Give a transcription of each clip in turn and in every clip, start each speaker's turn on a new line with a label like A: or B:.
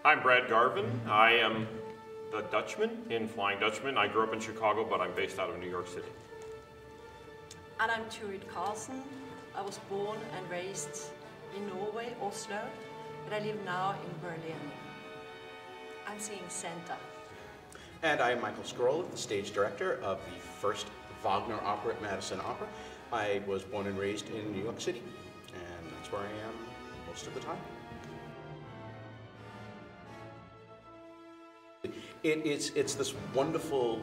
A: I'm Brad Garvin. I am the Dutchman in Flying Dutchman. I grew up in Chicago, but I'm based out of New York City.
B: And I'm Turid Karlsen. I was born and raised in Norway, Oslo, but I live now in Berlin. I'm singing Santa.
C: And I am Michael Scarola, the stage director of the first Wagner opera at Madison Opera. I was born and raised in New York City, and that's where I am most of the time. It's this wonderful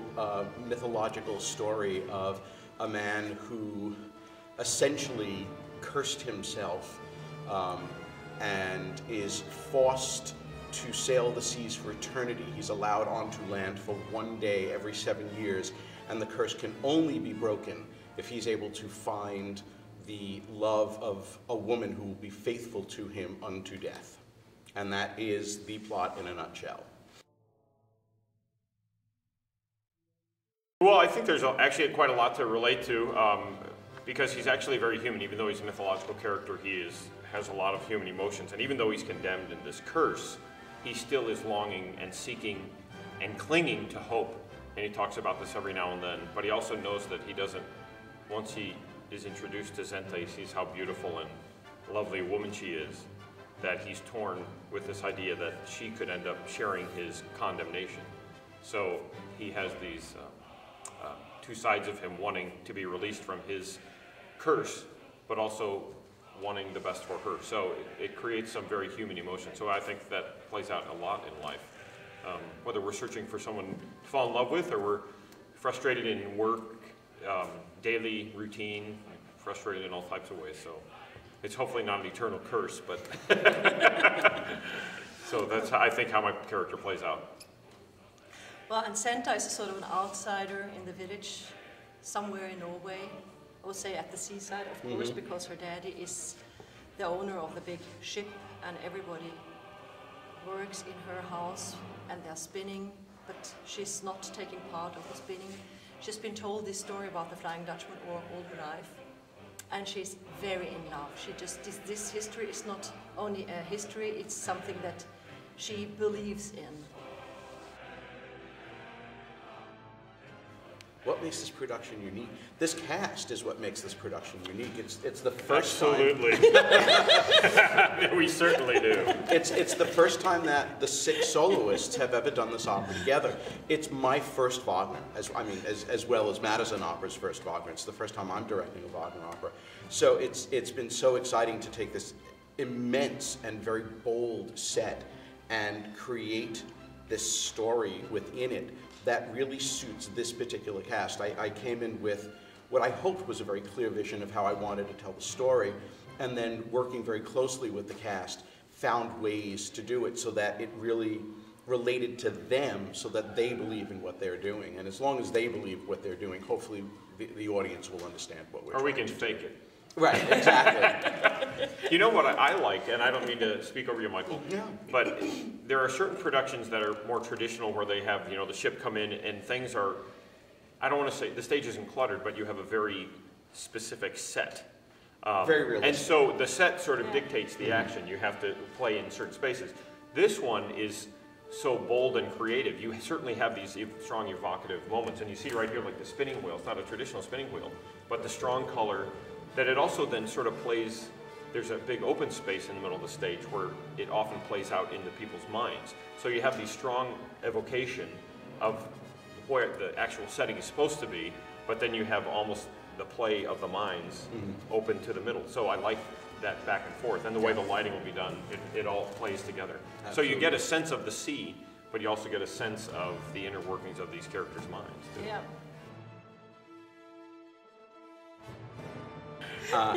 C: mythological story of a man who essentially cursed himself and is forced to sail the seas for eternity. He's allowed onto land for one day every 7 years, and the curse can only be broken if he's able to find the love of a woman who will be faithful to him unto death. And that is the plot in a nutshell.
A: Well, I think there's actually quite a lot to relate to because he's actually very human. Even though he's a mythological character, he has a lot of human emotions. And even though he's condemned in this curse, he still is longing and seeking and clinging to hope. And he talks about this every now and then. But he also knows that he doesn't, once he is introduced to Zenta, he sees how beautiful and lovely a woman she is, that he's torn with this idea that she could end up sharing his condemnation. So he has these two sides of him wanting to be released from his curse, but also wanting the best for her. So it creates some very human emotion. So I think that plays out a lot in life. Whether we're searching for someone to fall in love with, or we're frustrated in work, daily routine, frustrated in all types of ways. So it's hopefully not an eternal curse, but so that's, I think, how my character plays out.
B: Well, and Santa is a sort of an outsider in the village, somewhere in Norway. I would say at the seaside, of course, because her daddy is the owner of the big ship, and everybody works in her house, and they're spinning, but she's not taking part of the spinning. She's been told this story about the Flying Dutchman all her life, and she's very in love. She just, this history is not only a history, it's something that she believes in.
C: What makes this production unique? This cast is what makes this production unique. It's the first
A: Absolutely. We certainly do.
C: It's the first time that the 6 soloists have ever done this opera together. It's my first Wagner, as well as Madison Opera's first Wagner. It's the first time I'm directing a Wagner opera. So it's been so exciting to take this immense and very bold set and create this story within it that really suits this particular cast. I came in with what I hoped was a very clear vision of how I wanted to tell the story, and then working very closely with the cast, found ways to do it so that it really related to them, so that they believe in what they're doing. And as long as they believe what they're doing, hopefully the audience will understand what we're doing.
A: Or we can fake it.
C: Right, exactly.
A: You know what I like, and I don't mean to speak over you, Michael,
C: yeah,
A: but there are certain productions that are more traditional where they have, the ship come in and things are, I don't want to say, the stage isn't cluttered, but you have a very specific set.
C: Very realistic.
A: And so the set sort of dictates the action. You have to play in certain spaces. This one is so bold and creative. You certainly have these strong evocative moments, and you see right here, like the spinning wheel. It's not a traditional spinning wheel, but the strong color, that it also then sort of plays, there's a big open space in the middle of the stage where it often plays out into people's minds. So you have the strong evocation of where the actual setting is supposed to be, but then you have almost the play of the minds open to the middle. So I like that back and forth, and the way the lighting will be done, it all plays together. Absolutely. So you get a sense of the sea, but you also get a sense of the inner workings of these characters' minds, too.
B: Yeah.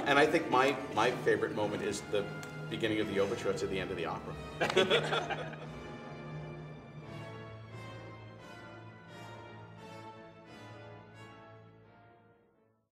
C: And I think my favorite moment is the beginning of the overture to the end of the opera.